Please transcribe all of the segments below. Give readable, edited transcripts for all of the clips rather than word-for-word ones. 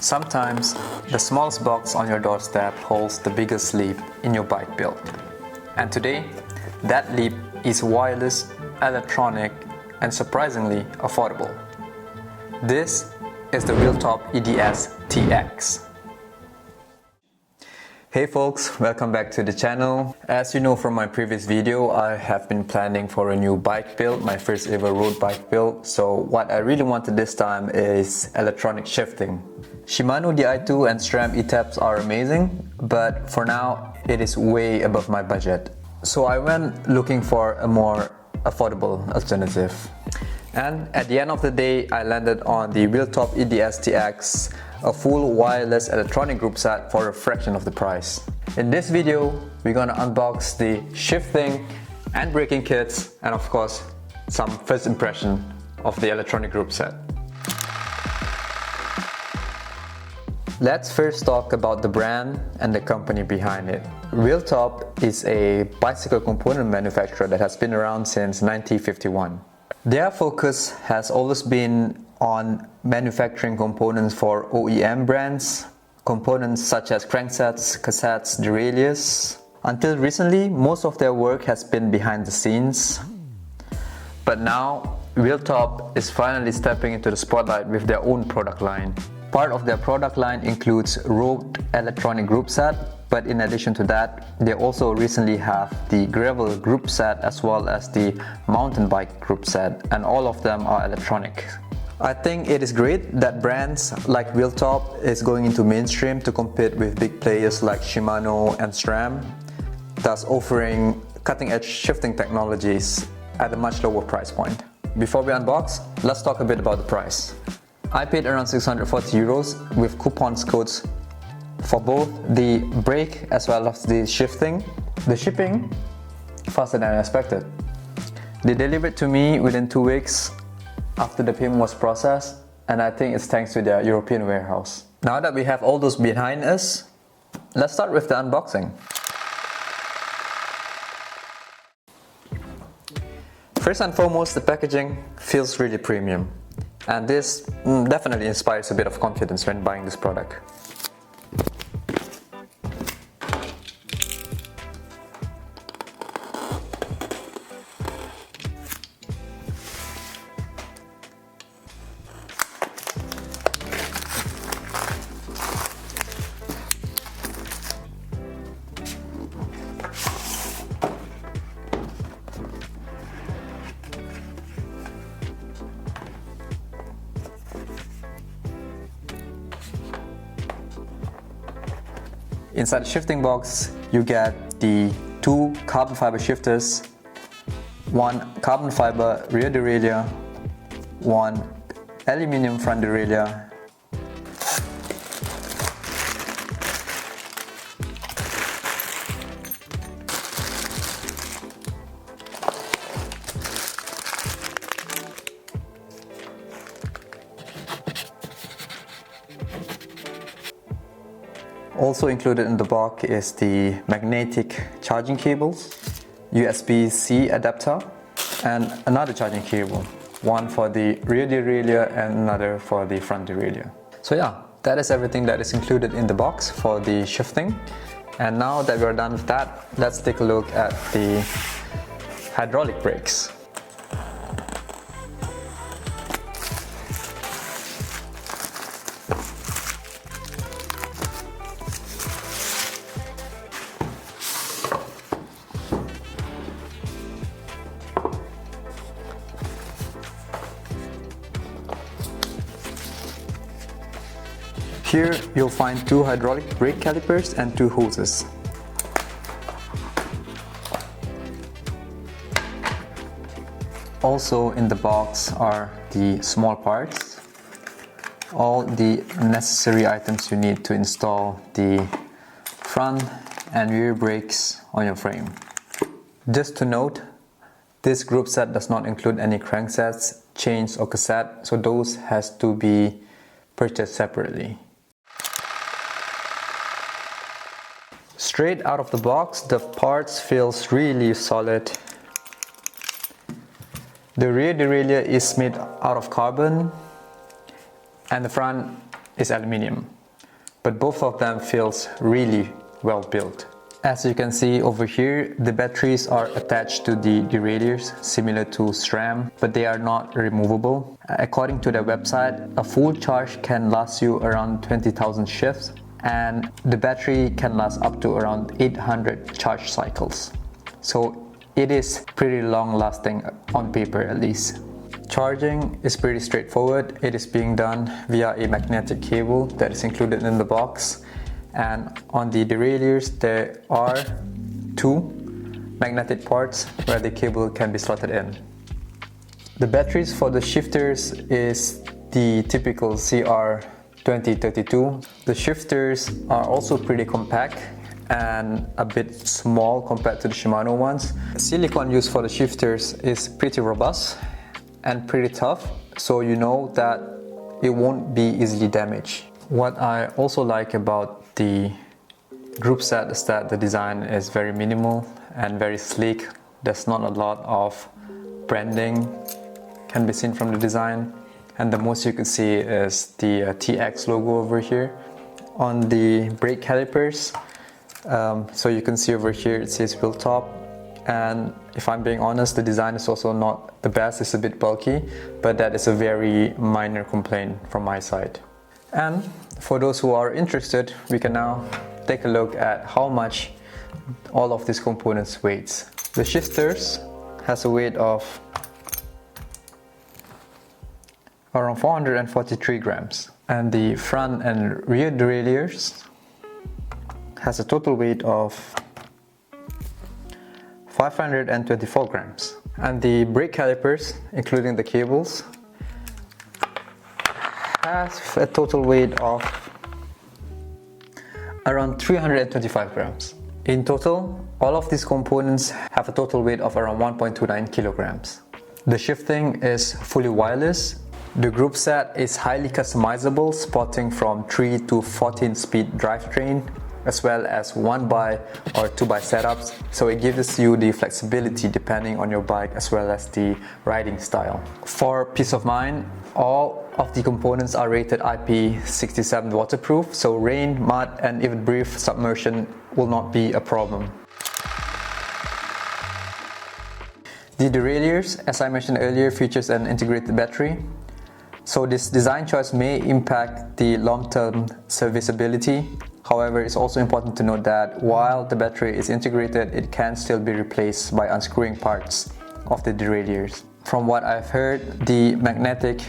Sometimes the smallest box on your doorstep holds the biggest leap in your bike build. And today, that leap is wireless, electronic, and surprisingly affordable. This is the WheelTop EDS TX. Hey folks, welcome back to the channel. As you know from my previous video, I have been planning for a new bike build, my first ever road bike build. So what I really wanted this time is electronic shifting. Shimano Di2 and SRAM AXS are amazing, but for now it is way above my budget. So I went looking for a more affordable alternative. And at the end of the day, I landed on the WheelTop EDS TX, a full wireless electronic group set for a fraction of the price. In this video, we're gonna unbox the shifting and braking kits, and of course, some first impression of the electronic group set. Let's first talk about the brand and the company behind it. WheelTop is a bicycle component manufacturer that has been around since 1951. Their focus has always been on manufacturing components for OEM brands, components such as cranksets, cassettes, derailleurs. Until recently, most of their work has been behind the scenes. But now, WheelTop is finally stepping into the spotlight with their own product line. Part of their product line includes road electronic group set, but in addition to that, they also recently have the gravel group set as well as the mountain bike group set, and all of them are electronic. I think it is great that brands like WheelTop is going into mainstream to compete with big players like Shimano and SRAM, thus offering cutting-edge shifting technologies at a much lower price point. Before we unbox, let's talk a bit about the price. I paid around 640 euros with coupons codes for both the brake as well as the shifting. The shipping, faster than I expected. They delivered to me within 2 weeks after the payment was processed, and I think it's thanks to their European warehouse. Now that we have all those behind us, let's start with the unboxing. First and foremost, the packaging feels really premium. And this definitely inspires a bit of confidence when buying this product. Inside the shifting box, you get the 2 carbon fiber shifters, 1 carbon fiber rear derailleur, 1 aluminium front derailleur, also included in the box is the magnetic charging cables, USB-C adapter, and another charging cable, one for the rear derailleur and another for the front derailleur. So yeah, that is everything that is included in the box for the shifting. And now that we're done with that, let's take a look at the hydraulic brakes. Here you'll find 2 hydraulic brake calipers and 2 hoses. Also in the box are the small parts, all the necessary items you need to install the front and rear brakes on your frame. Just to note, this group set does not include any cranksets, chains or cassette, so those has to be purchased separately. Straight out of the box, the parts feels really solid. The rear derailleur is made out of carbon and the front is aluminium. but both of them feels really well built. As you can see over here, the batteries are attached to the derailleurs similar to SRAM, but they are not removable. According to their website, a full charge can last you around 20,000 shifts, and the battery can last up to around 800 charge cycles. So it is pretty long lasting on paper at least. Charging is pretty straightforward. It is being done via a magnetic cable that is included in the box. And on the derailleurs there are two magnetic ports where the cable can be slotted in. The batteries for the shifters is the typical CR2032. The shifters are also pretty compact and a bit small compared to the Shimano ones. The silicone used for the shifters is pretty robust and pretty tough, so you know that it won't be easily damaged. What I also like about the Groupset is that the design is very minimal and very sleek. There's not a lot of branding can be seen from the design, and the most you can see is the TX logo over here. On the brake calipers, so you can see over here it says WheelTop, and if I'm being honest, the design is also not the best. It's a bit bulky, but that is a very minor complaint from my side. And for those who are interested, we can now take a look at how much all of these components weighs. The shifters has a weight of around 443 grams, and the front and rear derailleurs has a total weight of 524 grams, and the brake calipers, including the cables, has a total weight of around 325 grams. In total, all of these components have a total weight of around 1.29 kilograms. The shifting is fully wireless. The Groupset is highly customizable, sporting from 3 to 14 speed drivetrain, as well as 1x or 2x setups, so it gives you the flexibility depending on your bike as well as the riding style. For peace of mind, all of the components are rated IP67 waterproof, so rain, mud and even brief submersion will not be a problem. The derailleurs, as I mentioned earlier, features an integrated battery. So this design choice may impact the long-term serviceability. However, it's also important to note that while the battery is integrated, it can still be replaced by unscrewing parts of the derailleurs. From what I've heard, the magnetic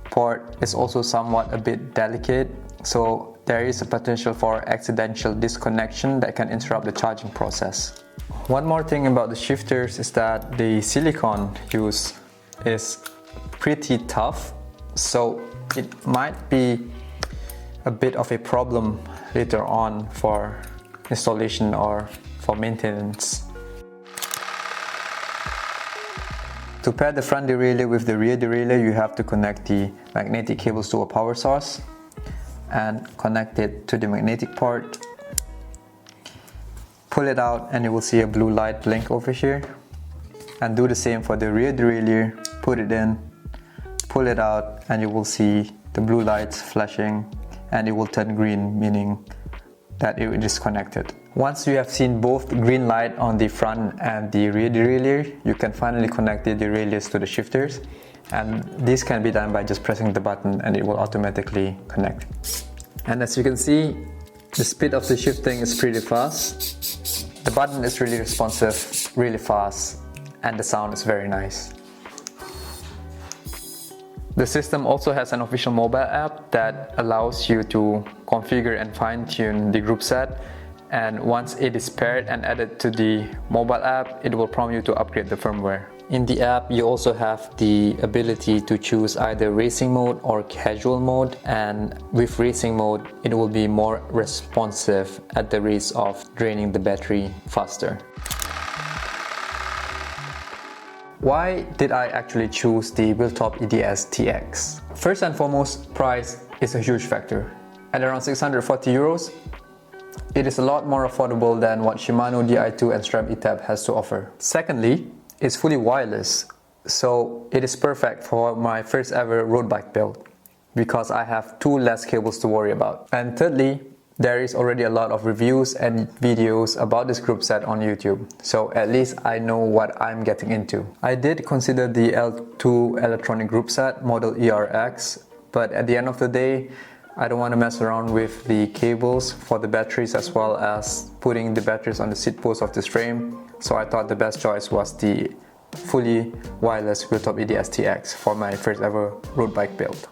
port is also somewhat a bit delicate, so there is a potential for accidental disconnection that can interrupt the charging process. One more thing about the shifters is that the silicone used is pretty tough, so it might be a bit of a problem later on for installation or for maintenance. To pair the front derailleur with the rear derailleur, you have to connect the magnetic cables to a power source and connect it to the magnetic port. Pull it out and you will see a blue light blink over here. And do the same for the rear derailleur. Put it in, pull it out, and you will see the blue lights flashing and it will turn green, meaning that it is connected. Once you have seen both green light on the front and the rear derailleur, you can finally connect the derailleurs to the shifters, and this can be done by just pressing the button and it will automatically connect. And as you can see, the speed of the shifting is pretty fast. The button is really responsive, really fast, and the sound is very nice. The system also has an official mobile app that allows you to configure and fine-tune the Groupset, and once it is paired and added to the mobile app, it will prompt you to upgrade the firmware. In the app, you also have the ability to choose either racing mode or casual mode, and with racing mode, it will be more responsive at the risk of draining the battery faster. Why did I actually choose the WheelTop EDS TX? First and foremost, price is a huge factor. At around 640 euros, it is a lot more affordable than what Shimano Di2 and SRAM AXS has to offer. Secondly, it's fully wireless, so it is perfect for my first ever road bike build because I have two less cables to worry about. And thirdly, There is already a lot of reviews and videos about this group set on YouTube, so at least I know what I'm getting into. I did consider the L2 electronic group set model ERX, but at the end of the day, I don't want to mess around with the cables for the batteries as well as putting the batteries on the seat post of this frame, so I thought the best choice was the fully wireless WheelTop EDS TX for my first ever road bike build.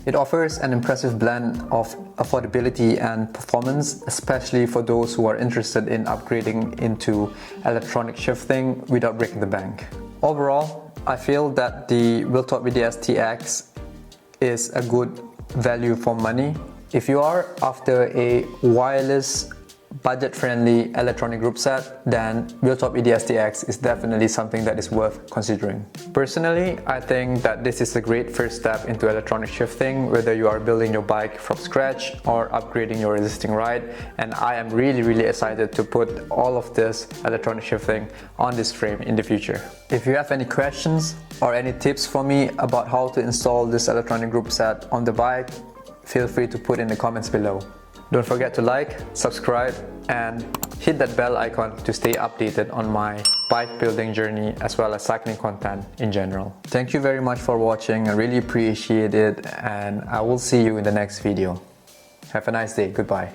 It offers an impressive blend of affordability and performance, especially for those who are interested in upgrading into electronic shifting without breaking the bank. Overall, I feel that the WheelTop EDS TX is a good value for money. If you are after a wireless, budget-friendly electronic group set, then WheelTop EDS TX is definitely something that is worth considering. Personally, I think that this is a great first step into electronic shifting, whether you are building your bike from scratch or upgrading your existing ride, and I am really excited to put all of this electronic shifting on this frame in the future. If you have any questions or any tips for me about how to install this electronic group set on the bike, feel free to put in the comments below. Don't forget to like, subscribe, and hit that bell icon to stay updated on my bike building journey as well as cycling content in general. Thank you very much for watching. I really appreciate it, and I will see you in the next video. Have a nice day. Goodbye.